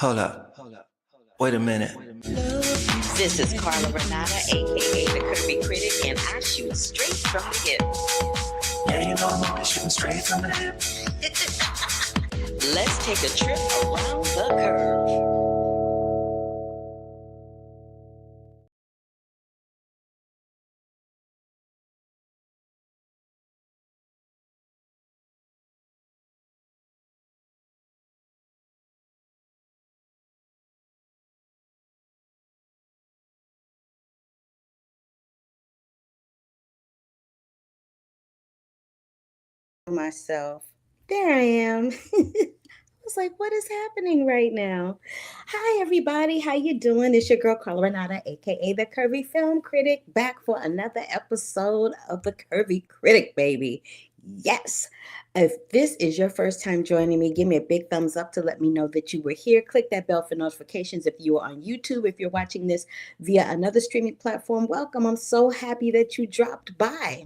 Hold up. Wait a minute. This is Carla Renata, aka the Curvy Critic, and I shoot straight from the hip. Yeah, you know I'm always shooting straight from the hip. Let's take a trip around the curve. Myself. There I am. I was like, what is happening right now? Hi everybody, how you doing? It's your girl Carla Renata, aka the Curvy Film Critic, back for another episode of the Curvy Critic, baby. Yes. If this is your first time joining me, give me a big thumbs up to let me know that you were here. Click that bell for notifications if you are on YouTube. If you're watching this via another streaming platform, welcome. I'm so happy that you dropped by.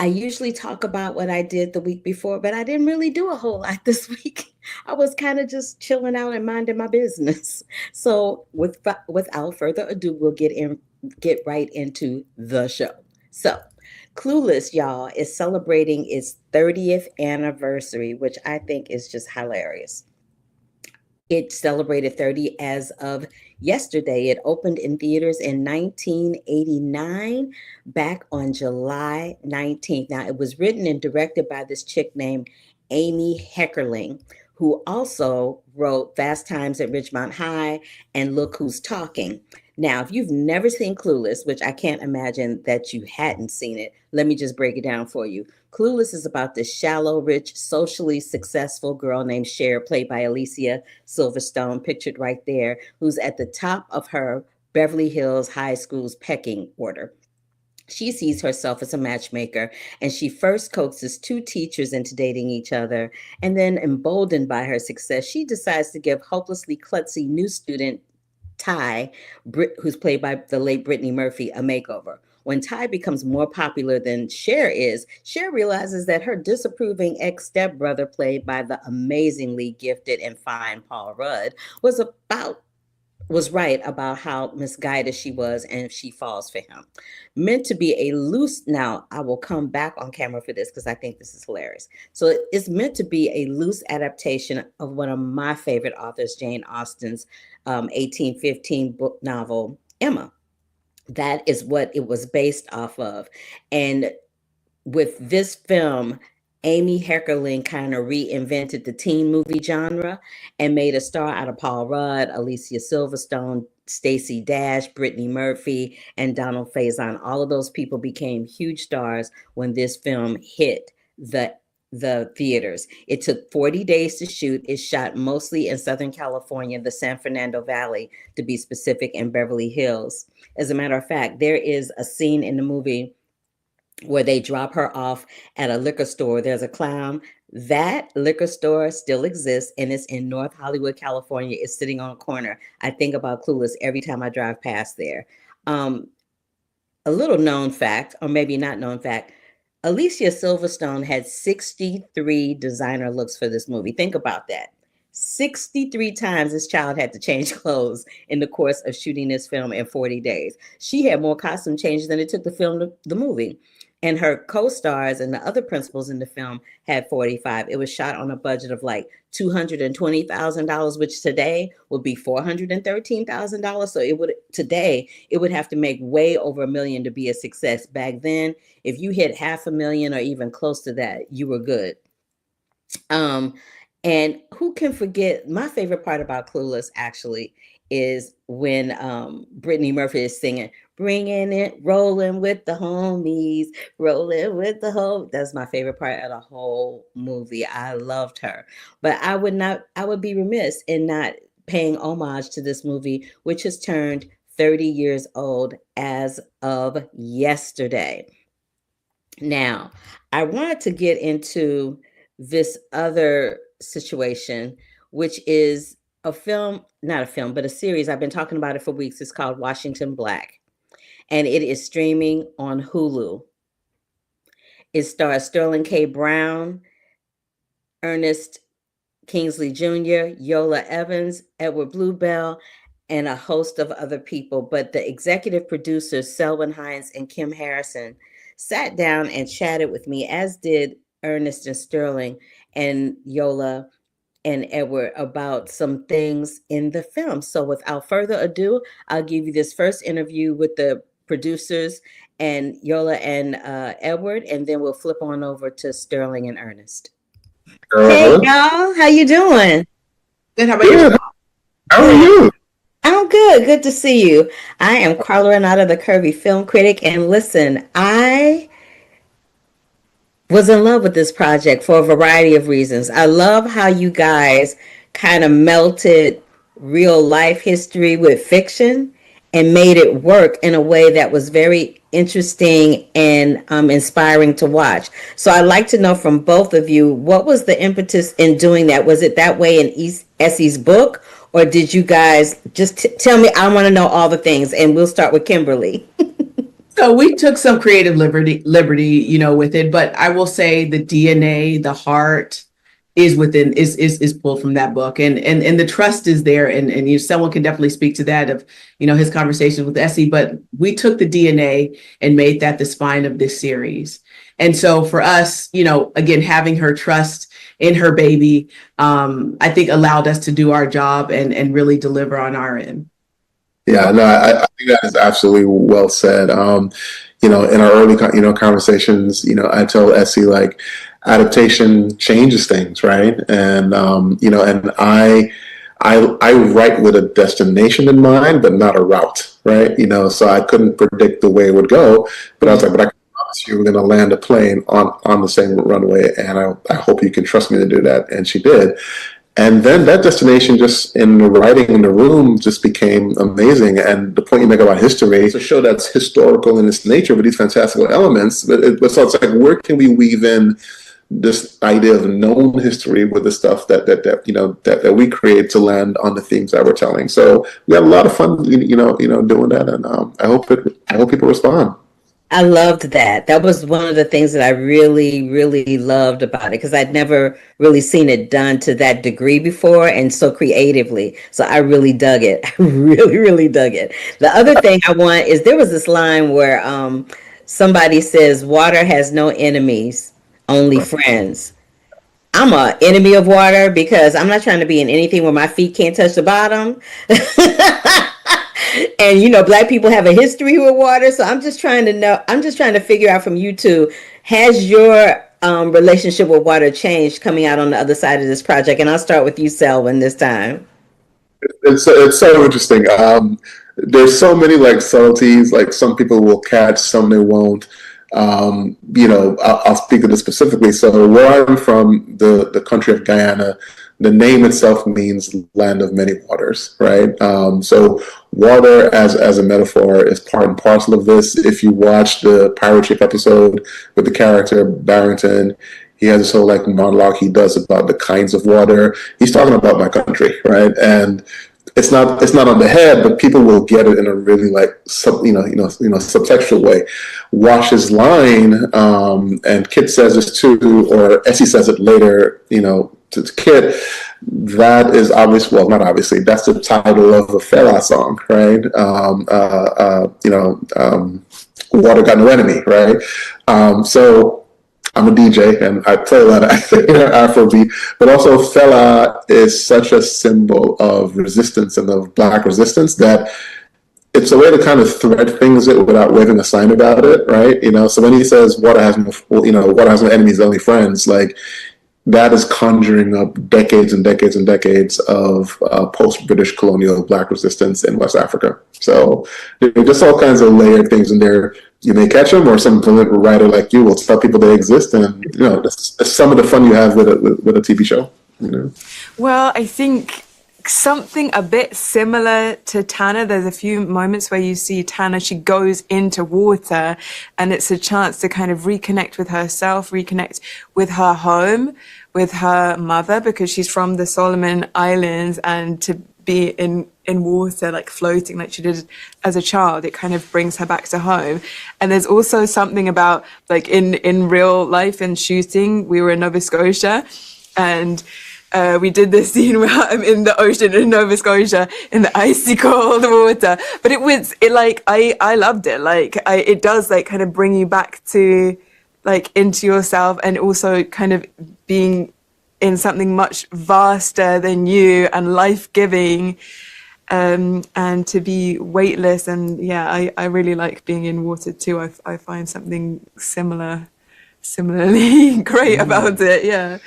I usually talk about what I did the week before, but I didn't really do a whole lot this week. I was kind of just chilling out and minding my business. So, without further ado, we'll get right into the show. So, Clueless, y'all, is celebrating its 30th anniversary, which I think is just hilarious. It celebrated 30 as of yesterday. It opened in theaters in 1989, back on July 19th. Now, it was written and directed by this chick named Amy Heckerling, who also wrote Fast Times at Ridgemont High and Look Who's Talking. Now, if you've never seen Clueless, which I can't imagine that you hadn't seen it, let me just break it down for you. Clueless is about this shallow, rich, socially successful girl named Cher, played by Alicia Silverstone, pictured right there, who's at the top of her Beverly Hills High School's pecking order. She sees herself as a matchmaker, and she first coaxes two teachers into dating each other. And then, emboldened by her success, she decides to give hopelessly klutzy new student Ty, who's played by the late Brittany Murphy, a makeover. When Ty becomes more popular than Cher is, Cher realizes that her disapproving ex stepbrother, played by the amazingly gifted and fine Paul Rudd, was right about how misguided she was, and she falls for him. Meant to be a loose, now I will come back on camera for this because I think this is hilarious. So it's meant to be a loose adaptation of one of my favorite authors, Jane Austen's 1815 book novel, Emma. That is what it was based off of. And with this film, Amy Heckerling kind of reinvented the teen movie genre and made a star out of Paul Rudd, Alicia Silverstone, Stacey Dash, Brittany Murphy, and Donald Faison. All of those people became huge stars when this film hit the theaters. It took 40 days to shoot. It shot mostly in Southern California, the San Fernando Valley, to be specific, and Beverly Hills. As a matter of fact, there is a scene in the movie where they drop her off at a liquor store. There's a clown. That liquor store still exists, and it's in North Hollywood, California. It's sitting on a corner. I think about Clueless every time I drive past there. Um, a little known fact, or maybe not known fact, Alicia Silverstone had 63 designer looks for this movie. Think about that. 63 times this child had to change clothes in the course of shooting this film in 40 days. She had more costume changes than it took to film the movie. And her co-stars and the other principals in the film had 45. It was shot on a budget of like $220,000, which today would be $413,000. So it would have to make way over $1 million to be a success. Back then, if you hit $500,000 or even close to that, you were good. Um, and who can forget, my favorite part about Clueless actually is when Brittany Murphy is singing, bringing it, rolling with the homies, rolling with the home. That's my favorite part of the whole movie. I loved her. But I would be remiss in not paying homage to this movie, which has turned 30 years old as of yesterday. Now, I wanted to get into this other situation, which is a film, not a film, but a series. I've been talking about it for weeks. It's called Washington Black, and it is streaming on Hulu. It stars Sterling K. Brown, Ernest Kingsley Jr., Yola Evans, Edward Bluebell, and a host of other people. But the executive producers, Selwyn Hines and Kim Harrison, sat down and chatted with me, as did Ernest and Sterling and Yola and Edward, about some things in the film. So without further ado, I'll give you this first interview with the producers and Yola and Edward, and then we'll flip on over to Sterling and Ernest. Hey y'all, how you doing? Good. How about you? How are you? I'm good. Good to see you. I am Carla Renata, the Curvy Film Critic, and listen, I was in love with this project for a variety of reasons. I love how you guys kind of melted real life history with fiction and made it work in a way that was very interesting and inspiring to watch. So I'd like to know from both of you, what was the impetus in doing that? Was it that way in Essie's book, or did you guys just tell me? I want to know all the things, and we'll start with Kimberly. So we took some creative liberty, with it, but I will say the DNA, the heart is pulled from that book, and the trust is there, and someone can definitely speak to that of his conversations with Essie. But we took the DNA and made that the spine of this series, and so for us, again, having her trust in her baby, I think allowed us to do our job and really deliver on our end. Yeah, no, I think that is absolutely well said. In our early, conversations, I told Essie, like, adaptation changes things, right? And and I write with a destination in mind, but not a route, right? So I couldn't predict the way it would go, but I was like, but I can promise you, we're going to land a plane on the same runway, and I hope you can trust me to do that. And she did. And then that destination, just in the writing in the room, just became amazing. And the point you make about history, it's a show that's historical in its nature with these fantastical elements. So it's like, where can we weave in this idea of known history with the stuff that we create to land on the themes that we're telling? So we had a lot of fun, doing that, and I hope people respond. I loved that. That was one of the things that I really, really loved about it, because I'd never really seen it done to that degree before and so creatively. So I really dug it. I really, really dug it. The other thing I want is, there was this line where somebody says, water has no enemies, only friends. I'm an enemy of water because I'm not trying to be in anything where my feet can't touch the bottom. And Black people have a history with water, so I'm just trying to figure out from you two, has your relationship with water changed coming out on the other side of this project? And I'll start with you, Selwyn, this time. It's so interesting. There's so many like subtleties. Like, some people will catch, some they won't. I'll speak to this specifically. So where I'm from, the country of Guyana, the name itself means land of many waters, right? So water as a metaphor is part and parcel of this. If you watch the Pirate Ship episode with the character Barrington, he has this whole like monologue he does about the kinds of water. He's talking about my country, right? And it's not on the head, but people will get it in a really like subtextual way. Wash's line, and Kit says this too, or Essie says it later, to Kit. That is not obviously. That's the title of a Fela song, right? Water got no enemy, right? So I'm a DJ and I play a lot of Afrobeat, but also Fela is such a symbol of resistance and of Black resistance that it's a way to kind of thread things without waving a sign about it, right? So when he says water has no enemies, only friends, like, that is conjuring up decades and decades and decades of post-British colonial Black resistance in West Africa. So there are just all kinds of layered things in there. You may catch them, or some political writer like you will tell people they exist, and that's some of the fun you have with a TV show. Well, I think something a bit similar to Tana. There's a few moments where you see Tana, she goes into water, and it's a chance to kind of reconnect with herself, reconnect with her home, with her mother, because she's from the Solomon Islands, and to be in water, like floating like she did as a child, it kind of brings her back to home. And there's also something about, like, in real life and shooting, we were in Nova Scotia, and we did this scene where I'm in the ocean in Nova Scotia in the icy cold water, but I loved it. It does like kind of bring you back to like into yourself, and also kind of being in something much vaster than you and life-giving, and to be weightless. And yeah, I really like being in water too. I find something similarly great about it. Yeah.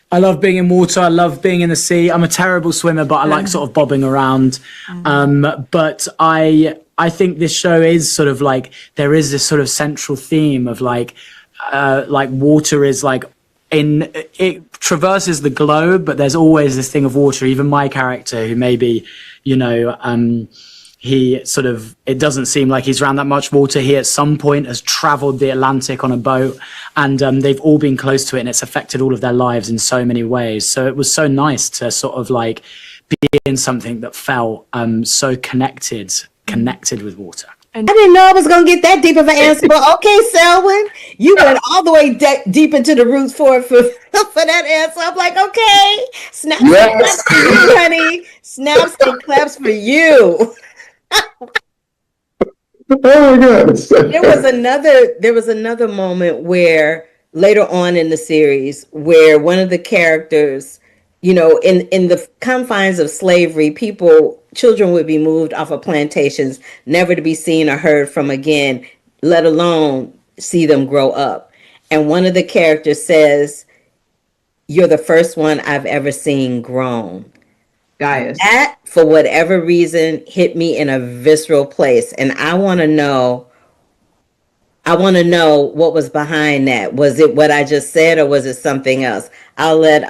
I love being in water. I love being in the sea. I'm a terrible swimmer, but I like sort of bobbing around. But I think this show is sort of like, there is this sort of central theme of like water is like, it traverses the globe, but there's always this thing of water. Even my character, who maybe, he sort of, it doesn't seem like he's around that much water. He at some point has traveled the Atlantic on a boat, and they've all been close to it, and it's affected all of their lives in so many ways. So it was so nice to sort of like be in something that felt so connected with water. I didn't know I was going to get that deep of an answer, but okay, Selwyn, you went all the way deep into the roots for that answer. I'm like, okay, snaps and claps for you, honey. Snaps and claps for you. Oh my God. There was another moment where later on in the series where one of the characters, in the confines of slavery, children would be moved off of plantations, never to be seen or heard from again, let alone see them grow up. And one of the characters says, "You're the first one I've ever seen grown." Gaius. That, for whatever reason, hit me in a visceral place. And I want to know what was behind that. Was it what I just said, or was it something else? I'll let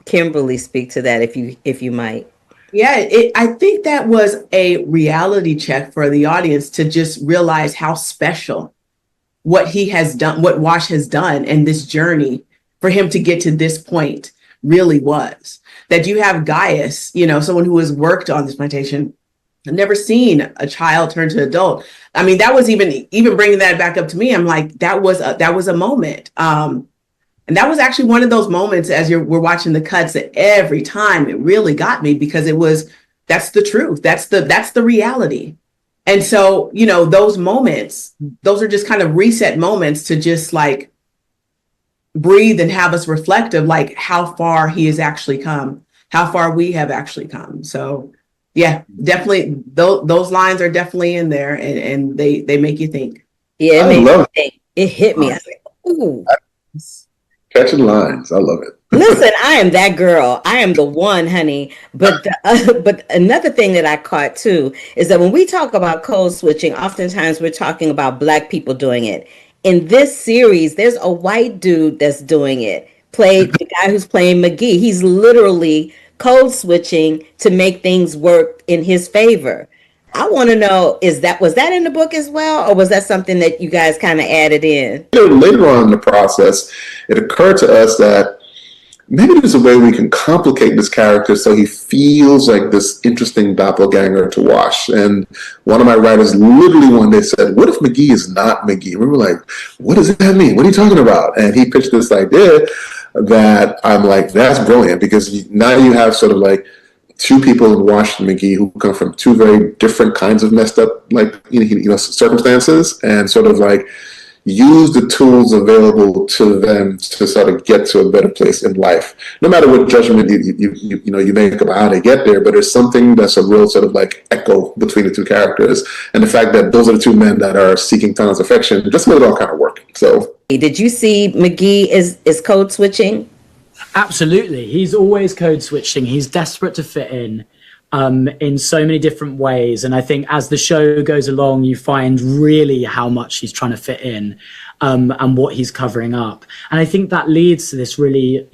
Kimberly speak to that if you might. Yeah, I think that was a reality check for the audience to just realize how special what he has done, what Wash has done, and this journey for him to get to this point really was. That you have Gaius, someone who has worked on this plantation, never seen a child turn to adult. I mean, that was even bringing that back up to me. I'm like, that was a moment. And that was actually one of those moments as we're watching the cuts that every time it really got me, because that's the truth. That's the reality. And so, those moments, those are just kind of reset moments to just like breathe and have us reflect of like how far he has actually come, how far we have actually come. So yeah, definitely those lines are definitely in there, and they make you think. Yeah, it made me think. It hit me. I was like, ooh. Catching lines. I love it. Listen, I am that girl. I am the one, honey. But but another thing that I caught too is that when we talk about code switching, oftentimes we're talking about Black people doing it. In this series, there's a white dude that's doing it. The guy who's playing McGee. He's literally code switching to make things work in his favor. I want to know, was that in the book as well, or was that something that you guys kind of added in? Later on in the process, it occurred to us that maybe there's a way we can complicate this character so he feels like this interesting doppelganger to Wash. And one of my writers literally one day said, "What if McGee is not McGee?" We were like, "What does that mean? What are you talking about?" And he pitched this idea that I'm like, that's brilliant, because now you have sort of like two people in Washington McGee who come from two very different kinds of messed up, circumstances, and sort of like use the tools available to them to sort of get to a better place in life. No matter what judgment you make about how they get there, but there's something that's a real sort of like echo between the two characters, and the fact that those are the two men that are seeking Tana's affection just made it all kind of work. So, did you see McGee is code switching? Absolutely. He's always code switching. He's desperate to fit in so many different ways. And I think as the show goes along, you find really how much he's trying to fit in and what he's covering up. And I think that leads to this really,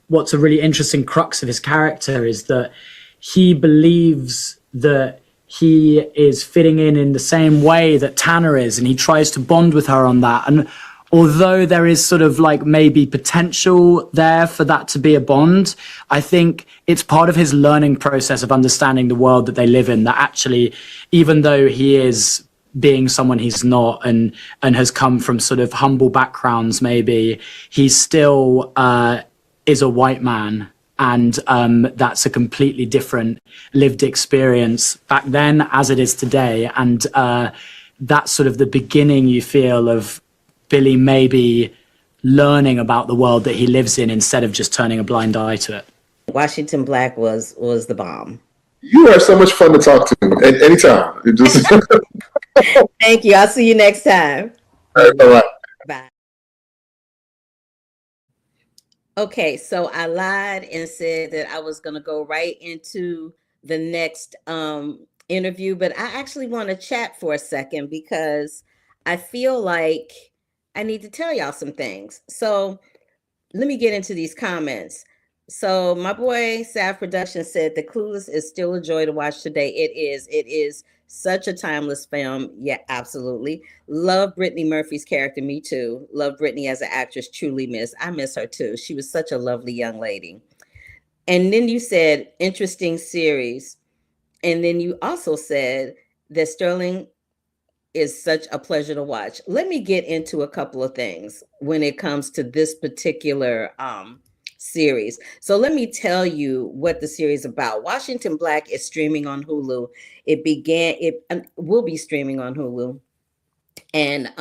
what's a really interesting crux of his character is that he believes that he is fitting in the same way that Tanner is, and he tries to bond with her on that. And although there is sort of like maybe potential there for that to be a bond, I think it's part of his learning process of understanding the world that they live in, that actually, even though he is being someone he's not and has come from sort of humble backgrounds, maybe he's still is a white man. And that's a completely different lived experience back then as it is today. And that's sort of the beginning, you feel, of Billy maybe learning about the world that he lives in instead of just turning a blind eye to it. Washington Black was the bomb. You are so much fun to talk to at any time. It just Thank you. I'll see you next time. all right. Bye. Okay, so I lied and said that I was going to go right into the next interview, but I actually want to chat for a second because I feel like I need to tell y'all some things. So let me get into these comments. So my boy Sav Production said the Clueless is still a joy to watch today. It is. It is such a timeless film. Yeah, absolutely. Love Brittany Murphy's character. Me too. Love Brittany as an actress. Truly miss. I miss her too. She was such a lovely young lady. And then you said interesting series. And then you also said that Sterling is such a pleasure to watch. Let me get into a couple of things when it comes to this particular series. So let me tell you what the series is about. Washington Black is streaming on Hulu. It will be streaming on Hulu. And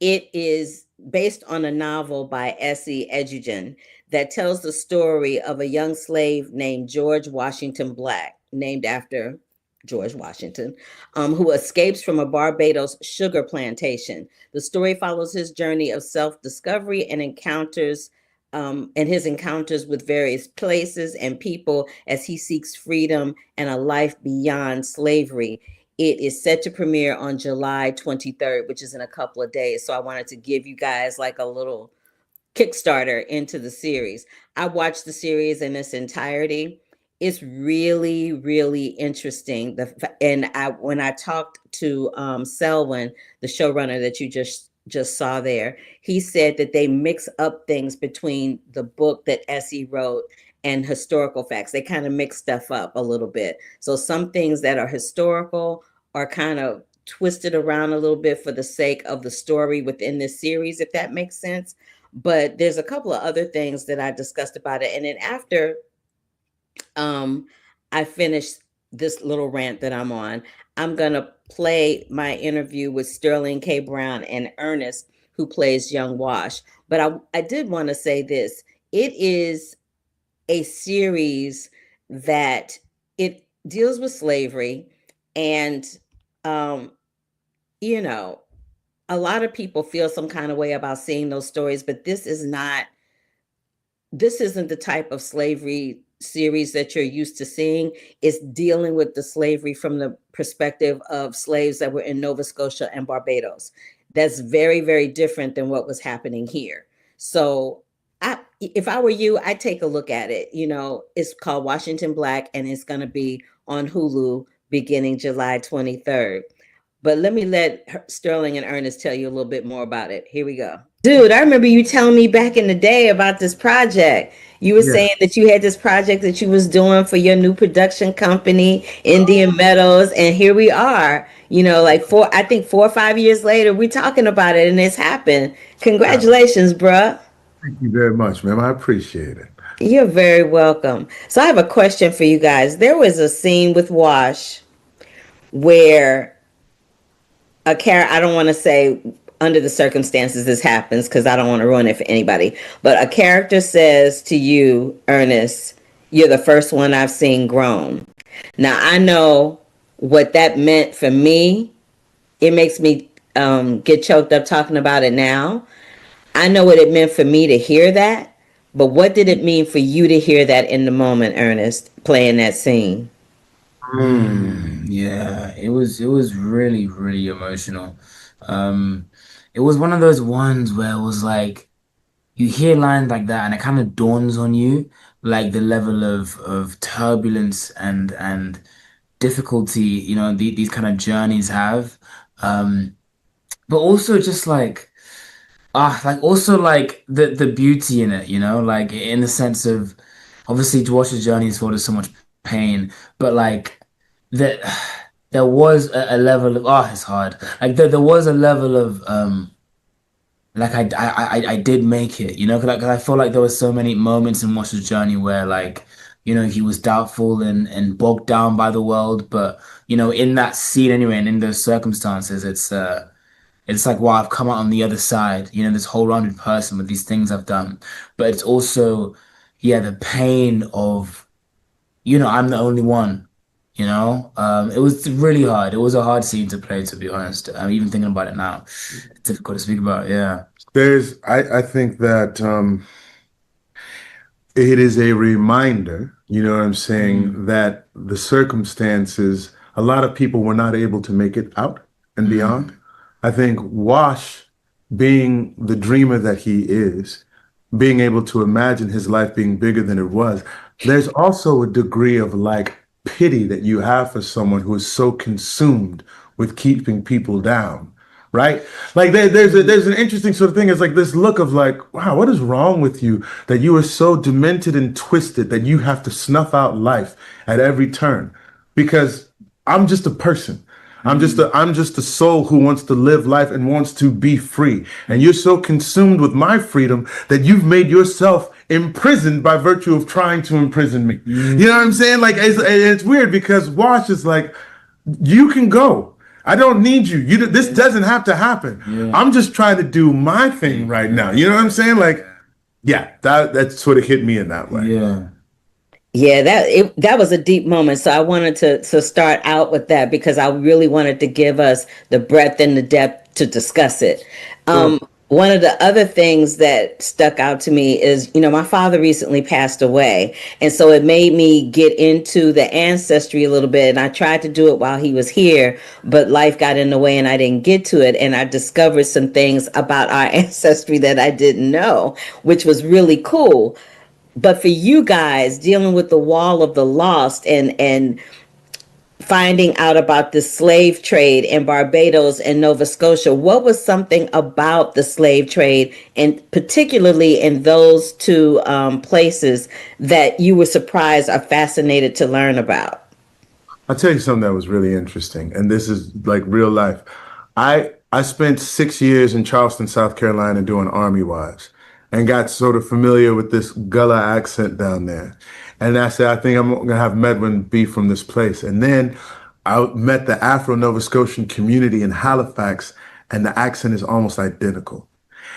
it is based on a novel by S.E. Edugin that tells the story of a young slave named George Washington Black, named after George Washington, who escapes from a Barbados sugar plantation. The story follows his journey of self-discovery and his encounters with various places and people as he seeks freedom and a life beyond slavery. It is set to premiere on July 23rd, which is in a couple of days. So I wanted to give you guys like a little Kickstarter into the series. I watched the series in its entirety. It's really, really interesting. When I talked to Selwyn, the showrunner that you just saw there, he said that they mix up things between the book that Essie wrote and historical facts. They kind of mix stuff up a little bit. So some things that are historical are kind of twisted around a little bit for the sake of the story within this series, if that makes sense. But there's a couple of other things that I discussed about it. And then after I finished this little rant that I'm on, I'm going to play my interview with Sterling K. Brown and Ernest, who plays Young Wash. But I did want to say this. It is a series that it deals with slavery. And, you know, a lot of people feel some kind of way about seeing those stories, but this isn't the type of slavery series that you're used to seeing. It's dealing with the slavery from the perspective of slaves that were in Nova Scotia and Barbados. That's very, very different than what was happening here. So if I were you, I'd take a look at it. You know, it's called Washington Black, and it's going to be on Hulu beginning July 23rd. But let me let Sterling and Ernest tell you a little bit more about it. Here we go. Dude, I remember you telling me back in the day about this project. You were saying that you had this project that you was doing for your new production company, Indian Meadows, and here we are. You know, like 4 or 5 years later, we're talking about it, and it's happened. Congratulations, bruh. Thank you very much, ma'am. I appreciate it. You're very welcome. So I have a question for you guys. There was a scene with Wash where I don't want to say under the circumstances this happens because I don't want to ruin it for anybody, but a character says to you, Ernest, you're the first one I've seen grown. Now I know what that meant for me. It makes me get choked up talking about it now. I know what it meant for me to hear that, but what did it mean for you to hear that in the moment, Ernest, playing that scene? Yeah, it was really, really emotional. It was one of those ones where it was like you hear lines like that and it kind of dawns on you like the level of turbulence and difficulty, you know, these kind of journeys have. But also just like also like the beauty in it, you know, like in the sense of obviously Josh's journey is filled with so much pain, but like that there was a level of it's hard. Like there was a level of like I did make it, you know, cause I feel like there were so many moments in Wash's journey where like, you know, he was doubtful and bogged down by the world, but you know, in that scene anyway, and in those circumstances, it's like, wow, I've come out on the other side, you know, this whole rounded person with these things I've done. But it's also, yeah, the pain of, you know, I'm the only one, you know? It was really hard. It was a hard scene to play, to be honest. I'm even thinking about it now. It's difficult to speak about, yeah. I think that it is a reminder, you know what I'm saying, that the circumstances, a lot of people were not able to make it out and beyond. I think Wash, being the dreamer that he is, being able to imagine his life being bigger than it was, there's also a degree of like pity that you have for someone who is so consumed with keeping people down, right? Like there's an interesting sort of thing. It's like this look of like, wow, what is wrong with you that you are so demented and twisted that you have to snuff out life at every turn? Because I'm just a person. I'm just a soul who wants to live life and wants to be free. And you're so consumed with my freedom that you've made yourself imprisoned by virtue of trying to imprison me. You know what I'm saying? Like it's weird because Wash is like, you can go. I don't need you. This doesn't have to happen. I'm just trying to do my thing right now. You know what I'm saying? Like, yeah, that sort of hit me in that way. Yeah. Yeah, that was a deep moment. So I wanted to start out with that because I really wanted to give us the breadth and the depth to discuss it. One of the other things that stuck out to me is, you know, my father recently passed away. And so it made me get into the ancestry a little bit. And I tried to do it while he was here, but life got in the way and I didn't get to it. And I discovered some things about our ancestry that I didn't know, which was really cool. But for you guys dealing with the wall of the lost and finding out about the slave trade in Barbados and Nova Scotia, what was something about the slave trade, and particularly in those two places, that you were surprised or fascinated to learn about? I'll tell you something that was really interesting, and this is like real life. I spent 6 years in Charleston, South Carolina, doing Army Wives, and got sort of familiar with this Gullah accent down there. And I said, I think I'm gonna have Medwin be from this place. And then I met the Afro Nova Scotian community in Halifax, and the accent is almost identical.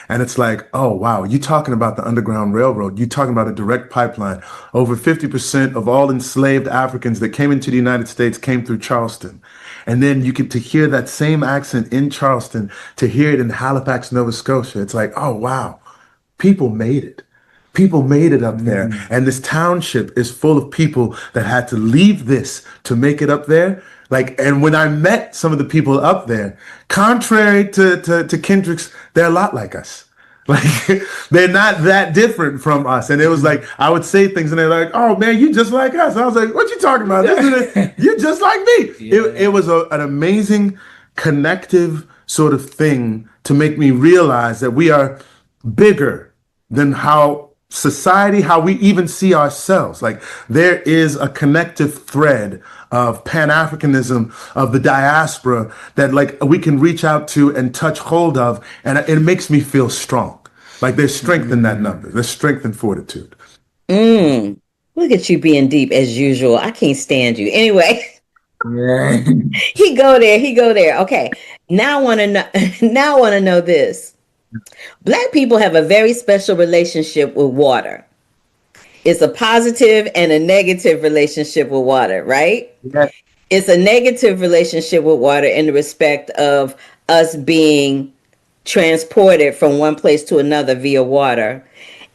And it's like, oh, wow, you talking about the Underground Railroad. You talking about a direct pipeline. Over 50% of all enslaved Africans that came into the United States came through Charleston. And then you get to hear that same accent in Charleston, to hear it in Halifax, Nova Scotia. It's like, oh, wow, people made it. People made it up there. And this township is full of people that had to leave this to make it up there. Like, and when I met some of the people up there, contrary to Kendrick's, they're a lot like us. Like, they're not that different from us. And it was like, I would say things and they're like, oh man, you just like us. I was like, what you talking about? You just like me. It was an amazing connective sort of thing to make me realize that we are bigger than how society, how we even see ourselves. Like there is a connective thread of Pan-Africanism, of the diaspora that like we can reach out to and touch hold of. And it makes me feel strong. Like there's strength in that number. There's strength and fortitude. Look at you being deep as usual. I can't stand you. Anyway, Yeah. he go there. Okay. Now I want to know now I want to know this. Black people have a very special relationship with water. It's a positive and a negative relationship with water, right? Yeah. It's a negative relationship with water in the respect of us being transported from one place to another via water.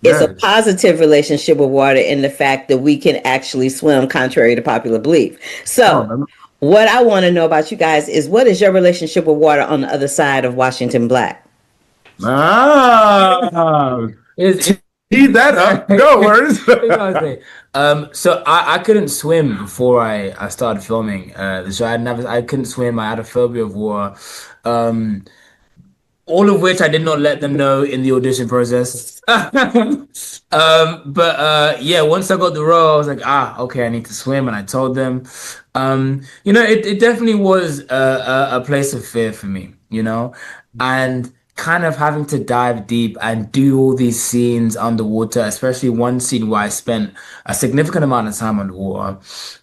It's a Yes. positive relationship with water in the fact that we can actually swim, contrary to popular belief. So, Oh, what I want to know about you guys is, what is your relationship with water on the other side of Washington Black? ah, It's, Eat that up. Go, words. Exactly. So I couldn't swim before I started filming the show. I couldn't swim. I had a phobia of water. Um, all of which I did not let them know in the audition process. But yeah, once I got the role, I was like, okay, I need to swim, and I told them. You know, it definitely was a place of fear for me, you know, and kind of having to dive deep and do all these scenes underwater, especially one scene where I spent a significant amount of time underwater.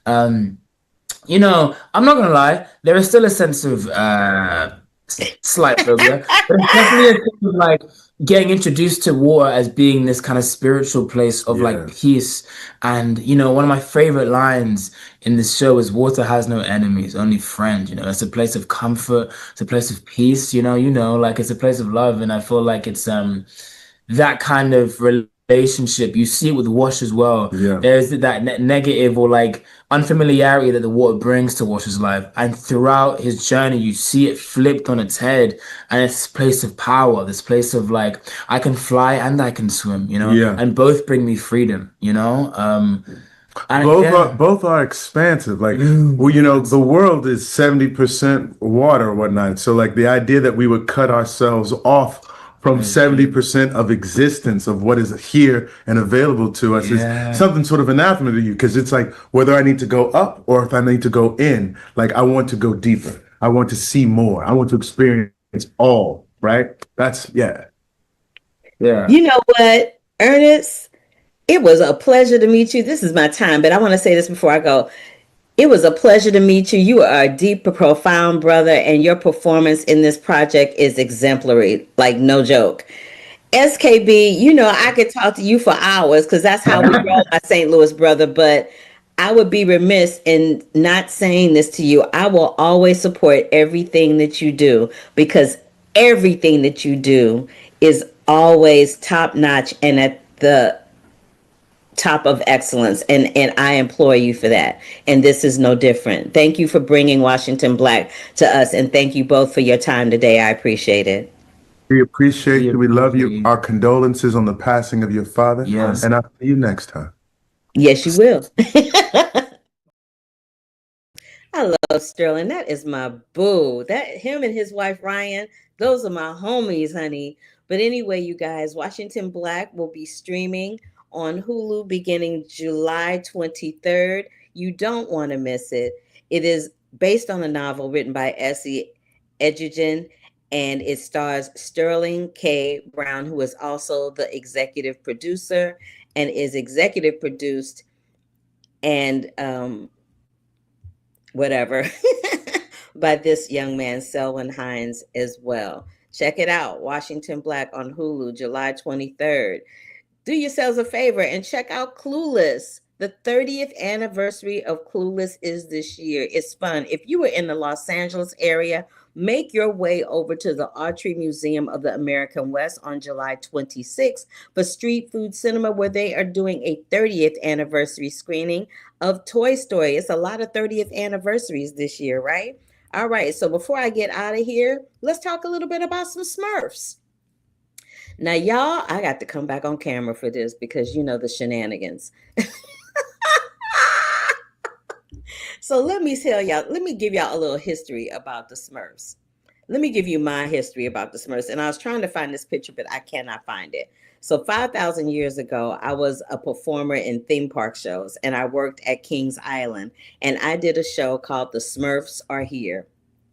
Um, I'm not gonna lie, there is still a sense of slight phobia, but it's definitely a sense of like getting introduced to water as being this kind of spiritual place of like Yeah. peace. And one of my favorite lines in this show is water has no enemies, only friends. It's a place of comfort, it's a place of peace, like it's a place of love. And I feel like it's that kind of relationship. You see it with Wash as well. Yeah. There's that negative or like unfamiliarity that the water brings to Wash's life, and throughout his journey, you see it flipped on its head, and it's this place of power, this place of like I can fly and I can swim, Yeah. and both bring me freedom, and Both are expansive. Like, well, the world is 70% water or whatnot. So like the idea that we would cut ourselves off from 70% of existence of what is here and available to us is something sort of anathema to you, because it's like whether I need to go up or if I need to go in, like I want to go deeper. I want to see more. I want to experience all, right? That's yeah. You know what, Ernest? It was a pleasure to meet you. This is my time, but I want to say this before I go. It was a pleasure to meet you. You are a deep, profound brother, and your performance in this project is exemplary, like no joke. SKB, I could talk to you for hours because that's how we roll, my St. Louis brother, but I would be remiss in not saying this to you. I will always support everything that you do because everything that you do is always top notch and at the top of excellence, and I implore you for that, and this is no different. Thank you for bringing Washington Black to us, and thank you both for your time today. I appreciate it. We appreciate you. We love you. Our condolences on the passing of your father. Yes. And I'll see you next time. Yes, you will. I love Sterling. That is my boo. That him and his wife Ryan, those are my homies, honey. But anyway, you guys, Washington Black will be streaming on Hulu beginning July 23rd. You don't want to miss it. It is based on a novel written by Essie Edgerton, and it stars Sterling K. Brown, who is also the executive producer and is executive produced and whatever by this young man, Selwyn Hines, as well. Check it out, Washington Black on Hulu, July 23rd. Do yourselves a favor and check out Clueless. The 30th anniversary of Clueless is this year. It's fun. If you were in the Los Angeles area, make your way over to the Autry Museum of the American West on July 26th for Street Food Cinema, where they are doing a 30th anniversary screening of Toy Story. It's a lot of 30th anniversaries this year, right? All right, so before I get out of here, let's talk a little bit about some Smurfs. Now, y'all, I got to come back on camera for this because you know the shenanigans. So let me give y'all a little history about the Smurfs. Let me give you my history about the Smurfs. And I was trying to find this picture, but I cannot find it. So 5,000 years ago, I was a performer in theme park shows, and I worked at Kings Island. And I did a show called The Smurfs Are Here.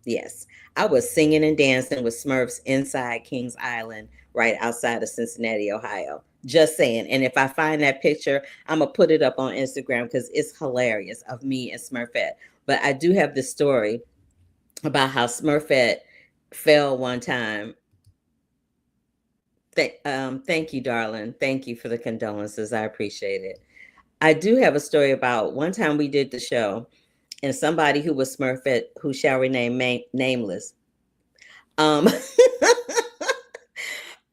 Yes, I was singing and dancing with Smurfs inside Kings Island, right outside of Cincinnati, Ohio. Just saying. And if I find that picture, I'm going to put it up on Instagram because it's hilarious of me and Smurfette. But I do have this story about how Smurfette fell one time. Thank you, darling. Thank you for the condolences. I appreciate it. I do have a story about one time we did the show and somebody who was Smurfette, who shall remain nameless, um,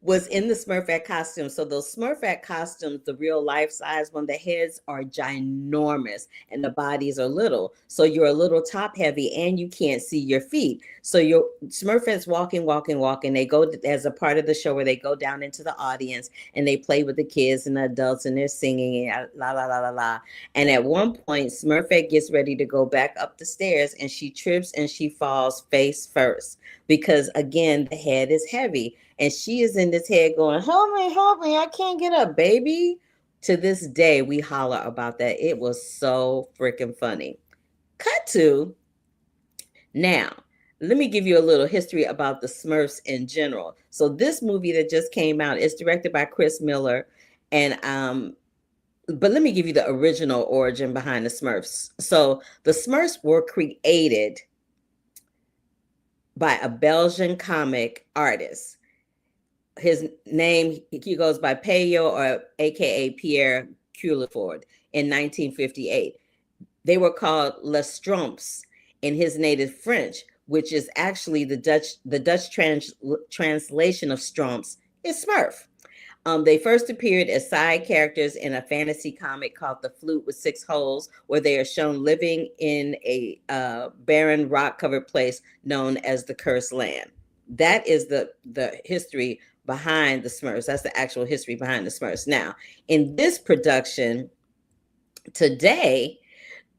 was in the Smurfette costume. So those Smurfette costumes, the real life size one, the heads are ginormous and the bodies are little. So you're a little top heavy and you can't see your feet. So your Smurfette's walking. They go as a part of the show where they go down into the audience and they play with the kids and the adults and they're singing and la la la la la. And at one point, Smurfette gets ready to go back up the stairs and she trips and she falls face first because again, the head is heavy. And she is in this head going, help me, I can't get up, baby. To this day, we holler about that. It was so freaking funny. Cut to now. let me give you a little history about the Smurfs in general. So this movie that just came out is directed by Chris Miller, and but let me give you the original origin behind the Smurfs. So the Smurfs were created by a Belgian comic artist. His name, he goes by Peyo, or AKA Pierre Culefort, in 1958. They were called Les Stromps in his native French, which is actually the Dutch translation of Stromps is Smurf. They first appeared as side characters in a fantasy comic called The Flute with Six Holes, where they are shown living in a barren rock-covered place known as the Cursed Land. That is the history behind the Smurfs. That's the actual history behind the Smurfs. Now, in this production today,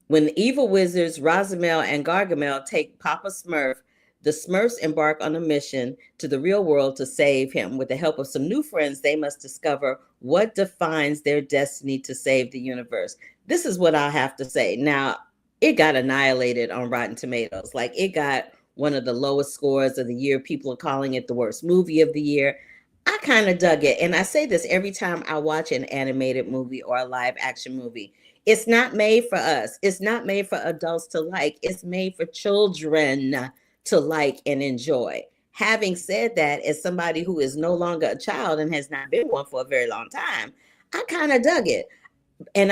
when the evil wizards Rosamel and Gargamel take Papa Smurf, the Smurfs embark on a mission to the real world to save him. With the help of some new friends, they must discover what defines their destiny to save the universe. This is what I have to say. Now, it got annihilated on Rotten Tomatoes. Like, it got one of the lowest scores of the year. People are calling it the worst movie of the year. I kind of dug it. And I say this every time I watch an animated movie or a live action movie. It's not made for us. It's not made for adults to like. It's made for children to like and enjoy. Having said that, as somebody who is no longer a child and has not been one for a very long time, I kind of dug it. And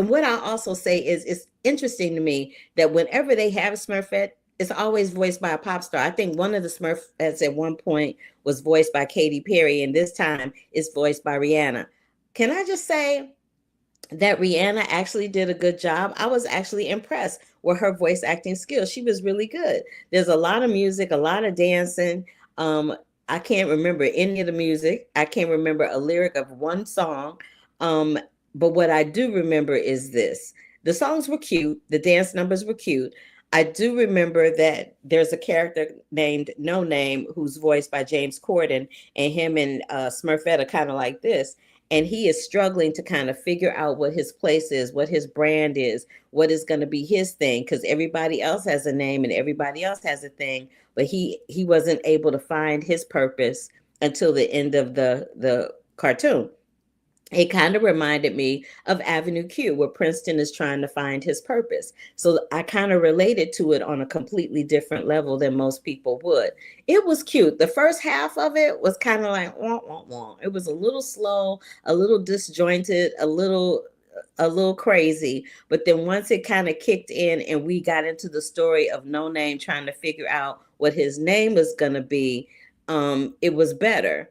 what I also say is, it's interesting to me that whenever they have a Smurfette, it's always voiced by a pop star. I think one of the Smurfettes at one point was voiced by Katy Perry, and this time it's voiced by Rihanna. Can I just say that Rihanna actually did a good job? I was actually impressed with her voice acting skills. She was really good. There's a lot of music, a lot of dancing. I can't remember any of the music. I can't remember a lyric of one song. But what I do remember is this. The songs were cute. The dance numbers were cute. I do remember that there's a character named No Name who's voiced by James Corden, and him and Smurfette are kind of like this. And he is struggling to kind of figure out what his place is, what his brand is, what is going to be his thing, because everybody else has a name and everybody else has a thing, but he wasn't able to find his purpose until the end of the cartoon. It kind of reminded me of Avenue Q, where Princeton is trying to find his purpose. So I kind of related to it on a completely different level than most people would. It was cute. The first half of it was kind of like, wah, wah, wah. It was a little slow, a little disjointed, a little crazy. But then once it kind of kicked in and we got into the story of No Name trying to figure out what his name is going to be, it was better.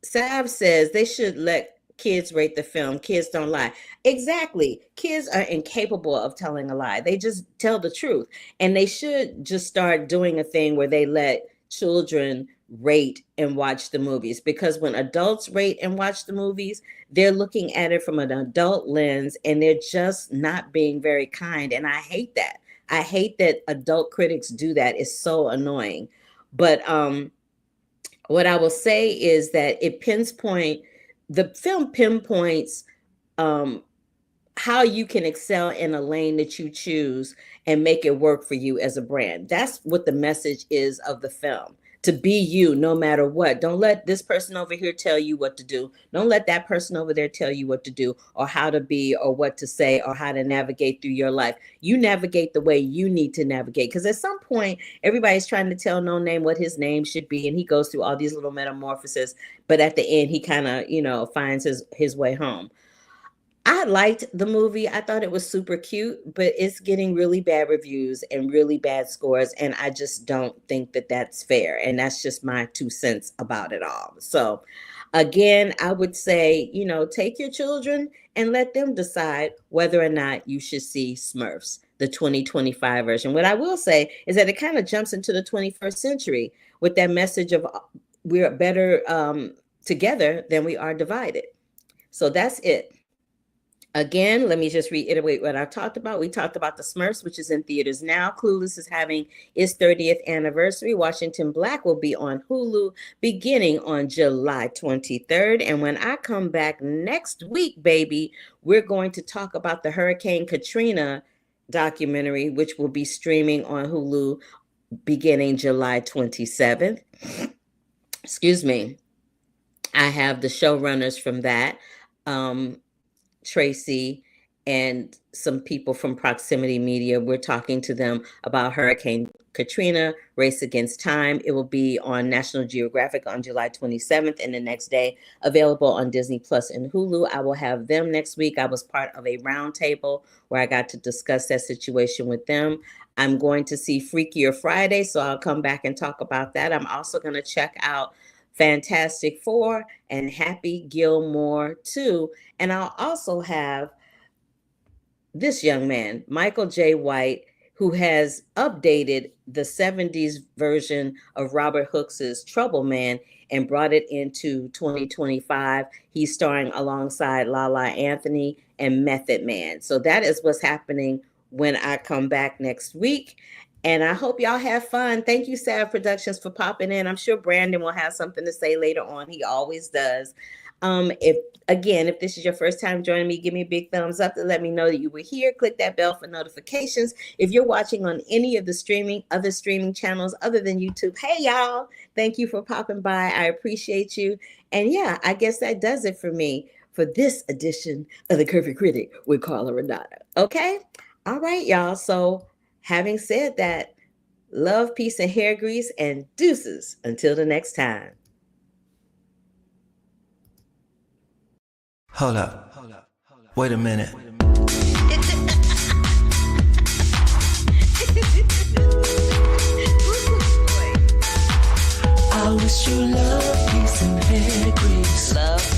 Sav says they should let kids rate the film. Kids don't lie. Exactly. Kids are incapable of telling a lie. They just tell the truth. And they should just start doing a thing where they let children rate and watch the movies, because when adults rate and watch the movies, they're looking at it from an adult lens and they're just not being very kind. And I hate that. I hate that adult critics do that. It's so annoying. But what I will say is that the film pinpoints how you can excel in a lane that you choose and make it work for you as a brand. That's what the message is of the film. To be you no matter what. Don't let this person over here tell you what to do. Don't let that person over there tell you what to do or how to be or what to say or how to navigate through your life. You navigate the way you need to navigate, because at some point everybody's trying to tell No Name what his name should be, and he goes through all these little metamorphoses, but at the end he kind of finds his way home. I liked the movie. I thought it was super cute, but it's getting really bad reviews and really bad scores. And I just don't think that that's fair. And that's just my 2 cents about it all. So again, I would say, take your children and let them decide whether or not you should see Smurfs, the 2025 version. What I will say is that it kind of jumps into the 21st century with that message of we're better together than we are divided. So that's it. Again, let me just reiterate what I talked about. We talked about the Smurfs, which is in theaters now. Clueless is having its 30th anniversary. Washington Black will be on Hulu beginning on July 23rd. And when I come back next week, baby, we're going to talk about the Hurricane Katrina documentary, which will be streaming on Hulu beginning July 27th. Excuse me. I have the showrunners from that, Tracy and some people from Proximity Media. We're talking to them about Hurricane Katrina, Race Against Time. It will be on National Geographic on July 27th and the next day, available on Disney Plus and Hulu. I will have them next week. I was part of a roundtable where I got to discuss that situation with them. I'm going to see Freakier Friday, so I'll come back and talk about that. I'm also going to check out Fantastic Four and Happy Gilmore 2. And I'll also have this young man, Michael J. White, who has updated the 70s version of Robert Hooks's Trouble Man and brought it into 2025. He's starring alongside Lala Anthony and Method Man. So that is what's happening when I come back next week. And I hope y'all have fun. Thank you, Sav Productions, for popping in. I'm sure Brandon will have something to say later on. He always does. If this is your first time joining me, give me a big thumbs up to let me know that you were here. Click that bell for notifications. If you're watching on any of the other streaming channels other than YouTube, hey y'all, thank you for popping by. I appreciate you. And yeah, I guess that does it for me for this edition of the Curvy Critic with Carla Renata. Okay? All right, y'all. So having said that, love, peace, and hair grease, and deuces until the next time. Hold up. Wait a minute. I wish you love, peace, and hair grease. Love,